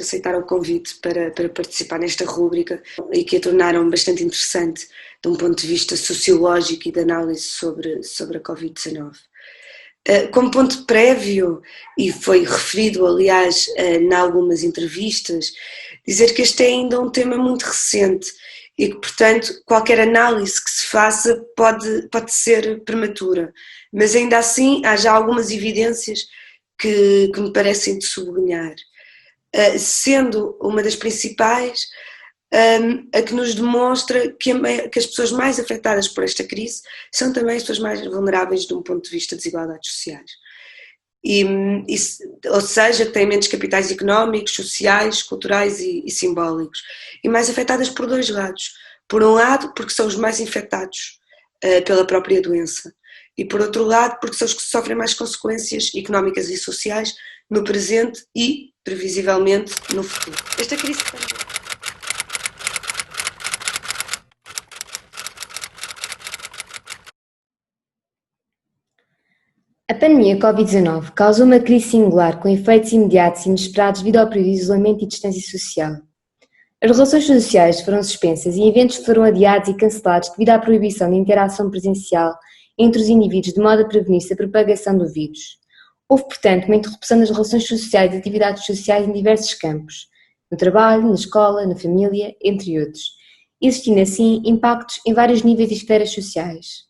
aceitaram o convite para participar nesta rúbrica e que a tornaram bastante interessante de um ponto de vista sociológico e de análise sobre a Covid-19. Como ponto prévio, e foi referido aliás em algumas entrevistas, dizer que este é ainda um tema muito recente e que, portanto, qualquer análise que se faça pode ser prematura, mas ainda assim há já algumas evidências que me parecem de sublinhar, sendo uma das principais a que nos demonstra que as pessoas mais afetadas por esta crise são também as pessoas mais vulneráveis de um ponto de vista de desigualdades sociais. Ou seja, têm menos capitais económicos, sociais, culturais e simbólicos, e mais afetadas por dois lados. Por um lado, porque são os mais infectados pela própria doença, e por outro lado, porque são os que sofrem mais consequências económicas e sociais no presente e, previsivelmente, no futuro. Esta crise também... A pandemia Covid-19 causou uma crise singular com efeitos imediatos e inesperados devido ao período de isolamento e distância social. As relações sociais foram suspensas e eventos foram adiados e cancelados devido à proibição de interação presencial entre os indivíduos de modo a prevenir-se a propagação do vírus. Houve, portanto, uma interrupção das relações sociais e atividades sociais em diversos campos, no trabalho, na escola, na família, entre outros, existindo assim impactos em vários níveis e esferas sociais.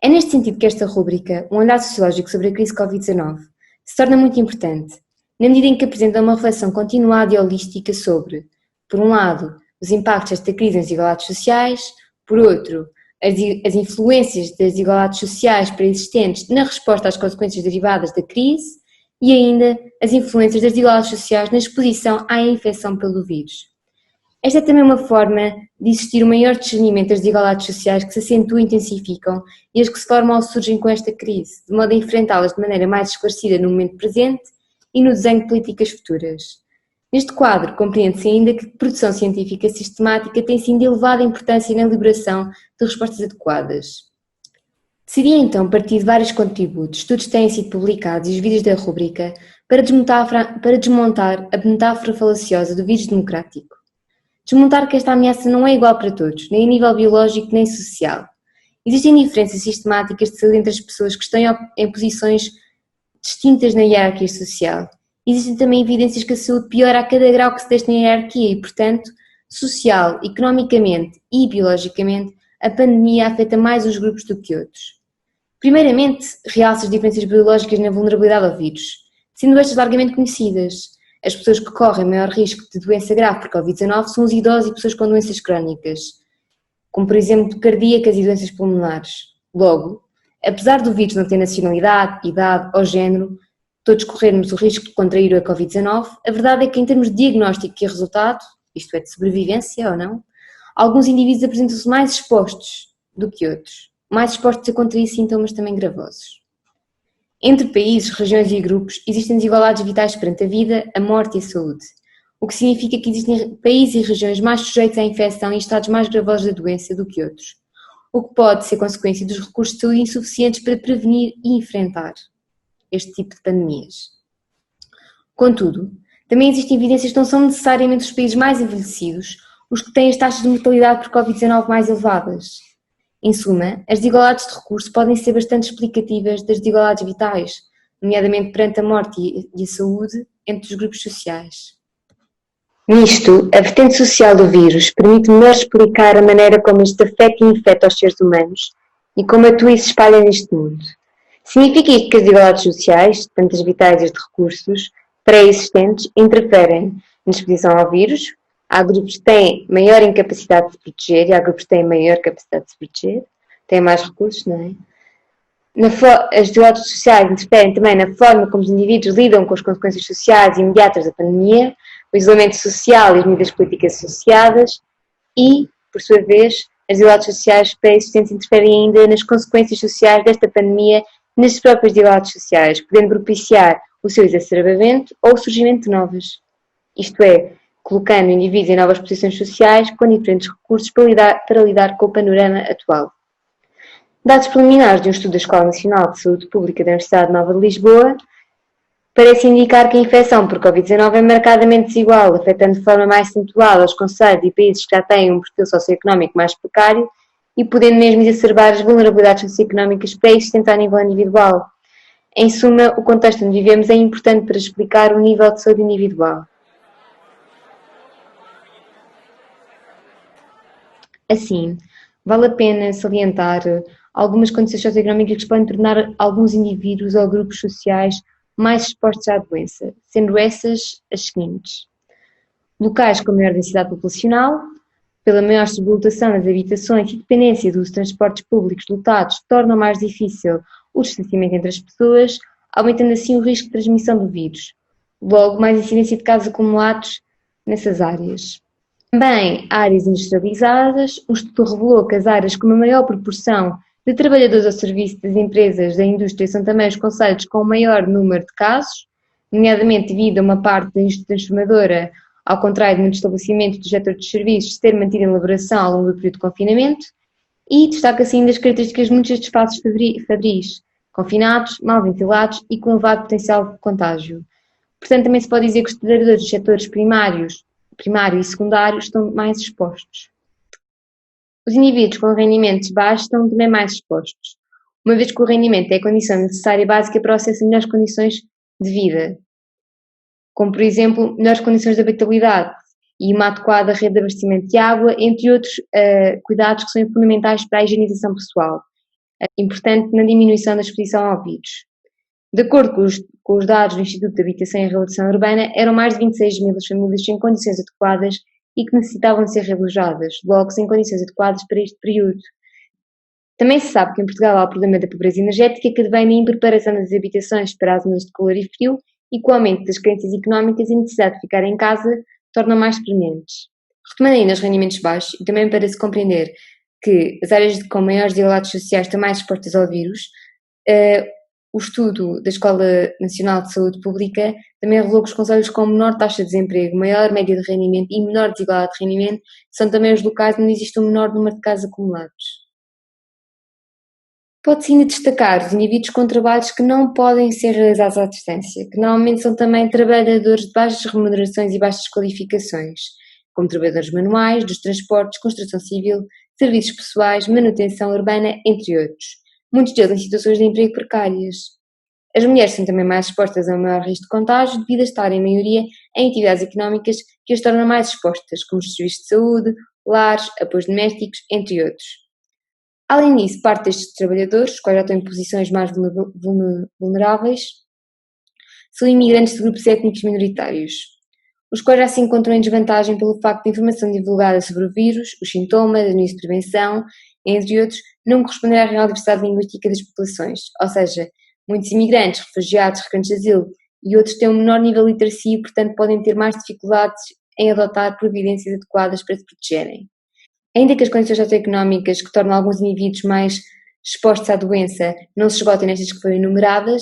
É neste sentido que esta rúbrica, um olhar sociológico sobre a crise Covid-19, se torna muito importante, na medida em que apresenta uma reflexão continuada e holística sobre, por um lado, os impactos desta crise nas desigualdades sociais, por outro, as influências das desigualdades sociais pré-existentes na resposta às consequências derivadas da crise e ainda as influências das desigualdades sociais na exposição à infecção pelo vírus. Esta é também uma forma de existir um maior discernimento das desigualdades sociais que se acentuam e intensificam e as que se formam ou surgem com esta crise, de modo a enfrentá-las de maneira mais esclarecida no momento presente e no desenho de políticas futuras. Neste quadro, compreende-se ainda que a produção científica sistemática tem sido de elevada importância na elaboração de respostas adequadas. Decidi então partir de vários contributos, estudos têm sido publicados e os vídeos da rúbrica para desmontar a metáfora falaciosa do vírus democrático. Desmontar que esta ameaça não é igual para todos, nem a nível biológico nem social. Existem diferenças sistemáticas de saúde entre as pessoas que estão em posições distintas na hierarquia social. Existem também evidências que a saúde piora a cada grau que se deixa na hierarquia e, portanto, social, economicamente e biologicamente, a pandemia afeta mais uns grupos do que outros. Primeiramente, realça as diferenças biológicas na vulnerabilidade ao vírus, sendo estas largamente conhecidas. As pessoas que correm maior risco de doença grave por Covid-19 são os idosos e pessoas com doenças crónicas, como por exemplo cardíacas e doenças pulmonares. Logo, apesar do vírus não ter nacionalidade, idade ou género, todos corrermos o risco de contrair a Covid-19, a verdade é que em termos de diagnóstico e resultado, isto é, de sobrevivência ou não, alguns indivíduos apresentam-se mais expostos do que outros, mais expostos a contrair sintomas também gravosos. Entre países, regiões e grupos existem desigualdades vitais perante a vida, a morte e a saúde, o que significa que existem países e regiões mais sujeitos à infecção e estados mais gravosos da doença do que outros, o que pode ser consequência dos recursos de saúde insuficientes para prevenir e enfrentar este tipo de pandemias. Contudo, também existem evidências que não são necessariamente os países mais envelhecidos os que têm as taxas de mortalidade por Covid-19 mais elevadas. Em suma, as desigualdades de recurso podem ser bastante explicativas das desigualdades vitais, nomeadamente perante a morte e a saúde entre os grupos sociais. Nisto, a vertente social do vírus permite melhor explicar a maneira como este afeta e infecta os seres humanos e como atua e se espalha neste mundo. Significa isto que as desigualdades sociais, tanto as vitais e as de recursos, pré-existentes, interferem na exposição ao vírus. Há grupos que têm maior incapacidade de se proteger e há grupos que têm maior capacidade de se proteger, têm mais recursos, não é? As desigualdades sociais interferem também na forma como os indivíduos lidam com as consequências sociais imediatas da pandemia, o isolamento social e as medidas políticas associadas e, por sua vez, as desigualdades sociais pré-existentes interferem ainda nas consequências sociais desta pandemia nas próprias desigualdades sociais, podendo propiciar o seu exacerbamento ou o surgimento de novas. Isto é, colocando indivíduos em novas posições sociais com diferentes recursos para lidar com o panorama atual. Dados preliminares de um estudo da Escola Nacional de Saúde Pública da Universidade Nova de Lisboa parece indicar que a infecção por Covid-19 é marcadamente desigual, afetando de forma mais acentuada os concelhos e países que já têm um perfil socioeconómico mais precário e podendo mesmo exacerbar as vulnerabilidades socioeconómicas pré-existentes a nível individual. Em suma, o contexto onde vivemos é importante para explicar o nível de saúde individual. Assim, vale a pena salientar algumas condições socioeconómicas que podem tornar alguns indivíduos ou grupos sociais mais expostos à doença, sendo essas as seguintes: locais com maior densidade populacional, pela maior sobrelotação das habitações e dependência dos transportes públicos lotados, tornam mais difícil o distanciamento entre as pessoas, aumentando assim o risco de transmissão do vírus. Logo, mais incidência de casos acumulados nessas áreas. Também áreas industrializadas, um estudo revelou que as áreas com uma maior proporção de trabalhadores ao serviço das empresas da indústria são também os concelhos com o maior número de casos, nomeadamente devido a uma parte da indústria transformadora, ao contrário de muitos estabelecimentos do setor dos serviços, ter mantido em elaboração ao longo do período de confinamento, e destaca-se ainda as características de muitos destes espaços fabris, confinados, mal ventilados e com elevado potencial de contágio. Portanto, também se pode dizer que os trabalhadores dos setores primário e secundário estão mais expostos. Os indivíduos com rendimentos baixos estão também mais expostos, uma vez que o rendimento é a condição necessária e básica para o acesso a melhores condições de vida, como, por exemplo, melhores condições de habitabilidade e uma adequada rede de abastecimento de água, entre outros cuidados que são fundamentais para a higienização pessoal, importante na diminuição da exposição ao vírus. De acordo com os dados do Instituto de Habitação e Reabilitação Urbana, eram mais de 26 mil as famílias sem condições adequadas e que necessitavam de ser realojadas, logo sem condições adequadas para este período. Também se sabe que em Portugal há o problema da pobreza energética que advém da impreparação das habitações para as zonas de calor e frio e com o aumento das carências económicas e necessidade de ficar em casa tornam mais prementes. Retomando ainda os rendimentos baixos, e também para se compreender que as áreas com maiores desigualdades sociais estão mais expostas ao vírus, o estudo da Escola Nacional de Saúde Pública também revelou que os concelhos com menor taxa de desemprego, maior média de rendimento e menor desigualdade de rendimento são também os locais onde existe um menor número de casos acumulados. Pode-se ainda destacar os indivíduos com trabalhos que não podem ser realizados à distância, que normalmente são também trabalhadores de baixas remunerações e baixas qualificações, como trabalhadores manuais, dos transportes, construção civil, serviços pessoais, manutenção urbana, entre outros, muitos deles em situações de emprego precárias. As mulheres são também mais expostas a um maior risco de contágio devido a estarem, em maioria, em atividades económicas que as tornam mais expostas, como os serviços de saúde, lares, apoios domésticos, entre outros. Além disso, parte destes trabalhadores, os quais já estão em posições mais vulneráveis, são imigrantes de grupos étnicos minoritários, os quais já se encontram em desvantagem pelo facto de a informação divulgada sobre o vírus, os sintomas, as medidas de prevenção, entre outros, não corresponder à real diversidade linguística das populações, ou seja, muitos imigrantes, refugiados, requerentes de asilo e outros têm um menor nível de literacia e, portanto, podem ter mais dificuldades em adotar providências adequadas para se protegerem. Ainda que as condições socioeconómicas que tornam alguns indivíduos mais expostos à doença não se esgotem nestas que foram enumeradas,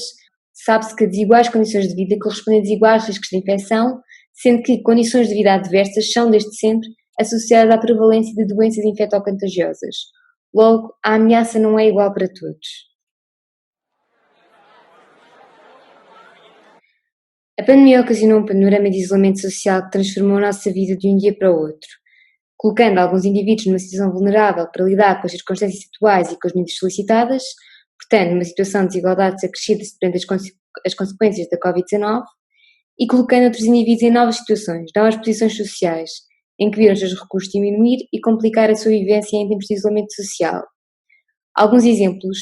sabe-se que desiguais condições de vida correspondem a desiguais riscos de infecção, sendo que condições de vida adversas são, desde sempre, associadas à prevalência de doenças infectocontagiosas. Logo, a ameaça não é igual para todos. A pandemia ocasionou um panorama de isolamento social que transformou a nossa vida de um dia para o outro, colocando alguns indivíduos numa situação vulnerável para lidar com as circunstâncias atuais e com as medidas solicitadas, portanto, numa situação de desigualdades acrescidas perante as consequências da Covid-19, e colocando outros indivíduos em novas situações, novas posições sociais, em que viram os seus recursos diminuir e complicar a sua vivência em tempos de isolamento social. Alguns exemplos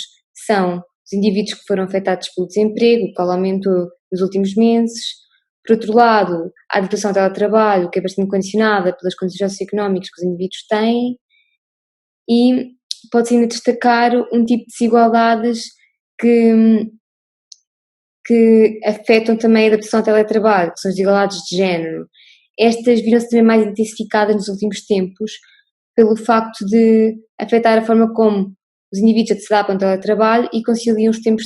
são os indivíduos que foram afetados pelo desemprego, o qual aumentou nos últimos meses. Por outro lado, a adaptação ao teletrabalho, que é bastante condicionada pelas condições socioeconómicas que os indivíduos têm, e pode-se ainda destacar um tipo de desigualdades que afetam também a adaptação ao teletrabalho, que são as desigualdades de género. Estas viram-se também mais intensificadas nos últimos tempos pelo facto de afetar a forma como os indivíduos se adaptam ao teletrabalho e conciliam os tempos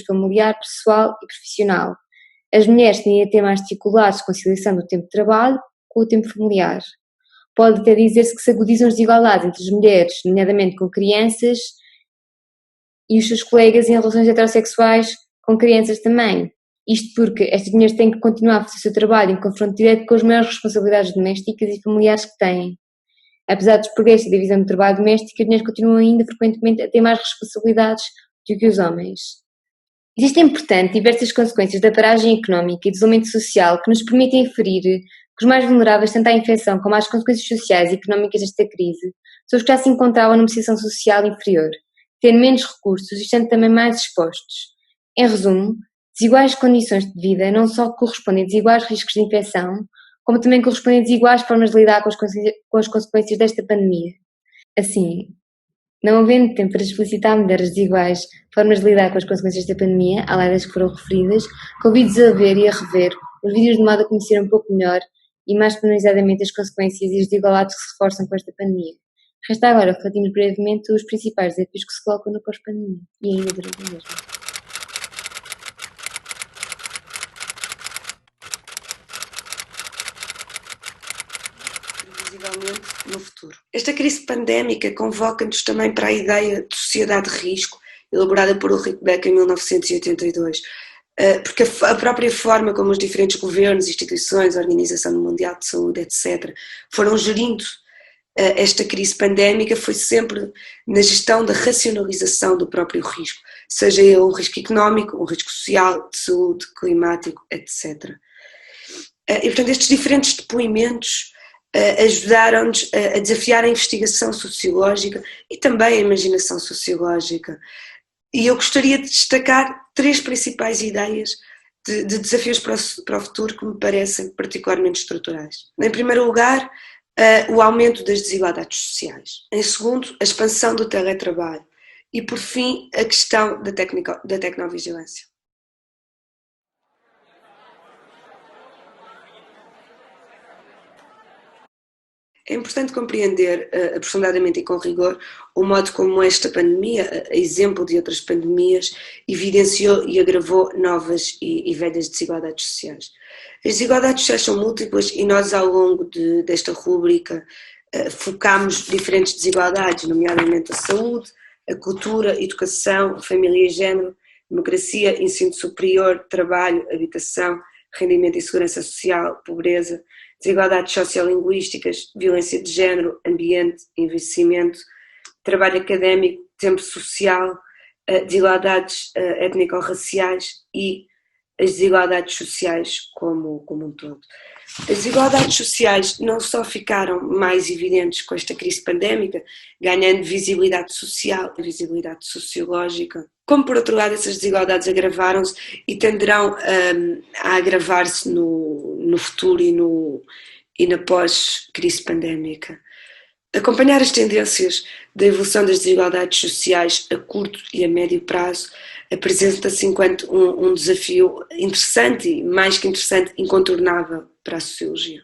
familiar, pessoal e profissional. As mulheres tendem a ter mais dificuldades de conciliação do tempo de trabalho com o tempo familiar. Pode até dizer-se que se agudizam as desigualdades entre as mulheres, nomeadamente com crianças, e os seus colegas em relações heterossexuais com crianças também. Isto porque estas mulheres têm que continuar a fazer o seu trabalho em confronto direto com as maiores responsabilidades domésticas e familiares que têm. Apesar dos progressos e da divisão do trabalho doméstico, as mulheres continuam ainda frequentemente a ter mais responsabilidades do que os homens. Existem, portanto, diversas consequências da paragem económica e do isolamento social que nos permitem inferir que os mais vulneráveis, tanto à infecção como às consequências sociais e económicas desta crise, são os que já se encontravam numa situação social inferior, tendo menos recursos e estando também mais expostos. Em resumo, desiguais condições de vida não só correspondem a desiguais riscos de infecção, como também correspondem a desiguais formas de lidar com as consequências desta pandemia. Assim, não havendo tempo para explicitar mulheres desiguais formas de lidar com as consequências da pandemia, além das que foram referidas, convido-vos a ver e a rever os vídeos de modo a conhecer um pouco melhor e mais pormenorizadamente as consequências e as desigualdades que se reforçam com esta pandemia. Resta agora refletirmos brevemente os principais desafios que se colocam na pós-pandemia e ainda durante a mesma. Previsivelmente no futuro. Esta crise pandémica convoca-nos também para a ideia de sociedade de risco, elaborada por Ulrich Beck em 1982, porque a própria forma como os diferentes governos, instituições, a Organização Mundial de Saúde, etc., foram gerindo esta crise pandémica foi sempre na gestão da racionalização do próprio risco, seja ele um risco económico, um risco social, de saúde, climático, etc. E, portanto, estes diferentes depoimentos ajudaram-nos a desafiar a investigação sociológica e também a imaginação sociológica. E eu gostaria de destacar 3 principais ideias de desafios para o futuro que me parecem particularmente estruturais. Em primeiro lugar, o aumento das desigualdades sociais. Em segundo, a expansão do teletrabalho. E, por fim, a questão da tecnovigilância. É importante compreender aprofundadamente e com rigor o modo como esta pandemia, a exemplo de outras pandemias, evidenciou e agravou novas e velhas desigualdades sociais. As desigualdades sociais são múltiplas e nós, ao longo desta rúbrica, focámos diferentes desigualdades, nomeadamente a saúde, a cultura, a educação, a família e género, democracia, ensino superior, trabalho, habitação, rendimento e segurança social, pobreza, desigualdades sociolinguísticas, violência de género, ambiente, envelhecimento, trabalho académico, tempo social, desigualdades étnico-raciais e as desigualdades sociais como um todo. As desigualdades sociais não só ficaram mais evidentes com esta crise pandémica, ganhando visibilidade social e visibilidade sociológica, como por outro lado essas desigualdades agravaram-se e tenderão a agravar-se no futuro e na pós-crise pandémica. Acompanhar as tendências da evolução das desigualdades sociais a curto e a médio prazo apresenta-se enquanto um desafio interessante e, mais que interessante, incontornável para a sociologia.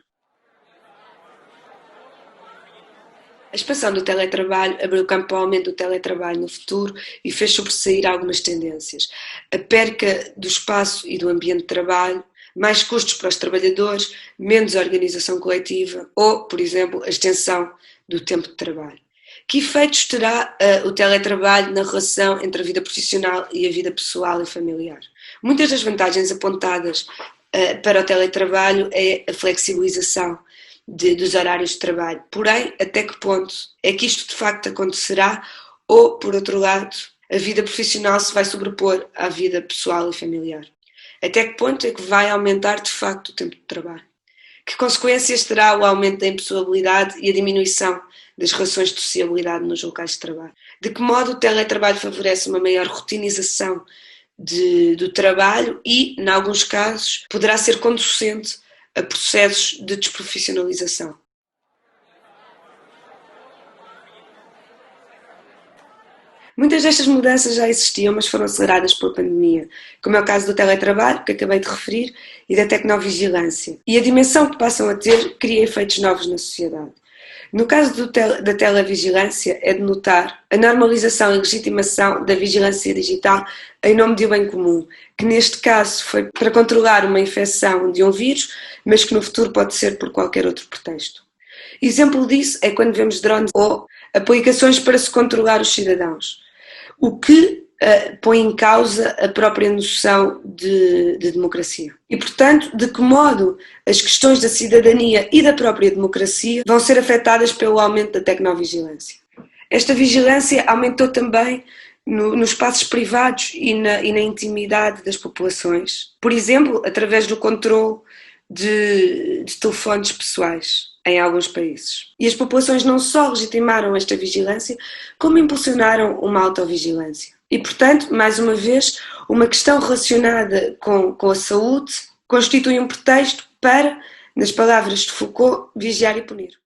A expansão do teletrabalho abriu campo ao aumento do teletrabalho no futuro e fez sobressair algumas tendências. A perca do espaço e do ambiente de trabalho, mais custos para os trabalhadores, menos organização coletiva ou, por exemplo, a extensão do tempo de trabalho. Que efeitos terá o teletrabalho na relação entre a vida profissional e a vida pessoal e familiar? Muitas das vantagens apontadas para o teletrabalho é a flexibilização dos horários de trabalho. Porém, até que ponto é que isto de facto acontecerá ou, por outro lado, a vida profissional se vai sobrepor à vida pessoal e familiar? Até que ponto é que vai aumentar de facto o tempo de trabalho? Que consequências terá o aumento da impessoabilidade e a diminuição das relações de sociabilidade nos locais de trabalho? De que modo o teletrabalho favorece uma maior rotinização do trabalho e, em alguns casos, poderá ser conducente a processos de desprofissionalização? Muitas destas mudanças já existiam, mas foram aceleradas pela pandemia, como é o caso do teletrabalho, que acabei de referir, e da tecnovigilância. E a dimensão que passam a ter cria efeitos novos na sociedade. No caso da televigilância, é de notar a normalização e legitimação da vigilância digital em nome de um bem comum, que neste caso foi para controlar uma infecção de um vírus, mas que no futuro pode ser por qualquer outro pretexto. Exemplo disso é quando vemos drones ou aplicações para se controlar os cidadãos. O que põe em causa a própria noção de democracia. E, portanto, de que modo as questões da cidadania e da própria democracia vão ser afetadas pelo aumento da tecnovigilância. Esta vigilância aumentou também nos espaços privados e na intimidade das populações. Por exemplo, através do controle de telefones pessoais em alguns países. E as populações não só legitimaram esta vigilância, como impulsionaram uma autovigilância. E, portanto, mais uma vez, uma questão relacionada com a saúde constitui um pretexto para, nas palavras de Foucault, vigiar e punir.